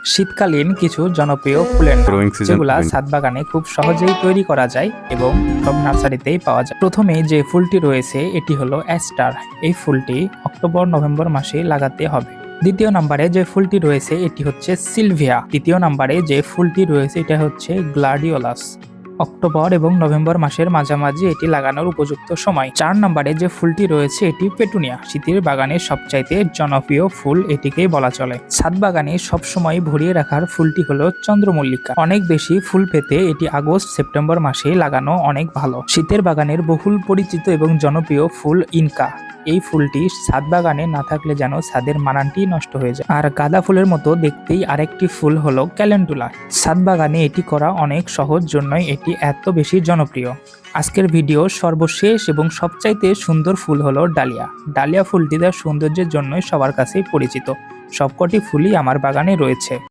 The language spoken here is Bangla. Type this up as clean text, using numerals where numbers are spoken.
শীতকালীন কিছু জনপ্রিয় ফুলের নাম, Growing season যেগুলা winter. ছাদ বাগানে খুব সহজেই তৈরি করা যায় এবং সব নার্সারিতেই পাওয়া যায়। প্রথমে যে ফুলটি রয়েছে এটি হলো অ্যাস্টার। এই ফুলটি অক্টোবর-নভেম্বর মাসে লাগাতে হবে। দ্বিতীয় নম্বরে যে ফুলটি রয়েছে এটি হচ্ছে সিলভিয়া। তৃতীয় নম্বরে যে ফুলটি রয়েছে এটা হচ্ছে গ্লাডিওলাস। অক্টোবর এবং নভেম্বর মাসের মাঝামাঝি এটি লাগানোর উপযুক্ত সময়। 4 নম্বরে যে ফুলটি রয়েছে এটি পেটুনিয়া। শীতের বাগানের সবচাইতে জনপ্রিয় ফুল এটিকেই বলা চলে। ছাদ বাগানে সবসময় ভরিয়ে রাখার ফুলটি হলো চন্দ্রমল্লিকা। অনেক বেশি ফুল পেতে এটি আগস্ট-সেপ্টেম্বর মাসে লাগানো অনেক ভালো। শীতের বাগানের বহুল পরিচিত এবং জনপ্রিয় ফুল ইনকা। এই ফুলটি ছাদ বাগানে না থাকলে যেন ছাদের মানানটি নষ্ট হয়ে যায়। আর গাঁদা ফুলের মতো দেখতেই আরেকটি ফুল হলো ক্যালেন্ডুলা। ছাদ বাগানে এটি করা অনেক সহজ, জন্যই এটি এত বেশি জনপ্রিয়। আজকের ভিডিও সর্বশেষ এবং সবচাইতে সুন্দর ফুল হলো ডালিয়া। ডালিয়া ফুলটি তার সৌন্দর্যের জন্যই সবার কাছেই পরিচিত। সবকটি ফুলই আমার বাগানে রয়েছে।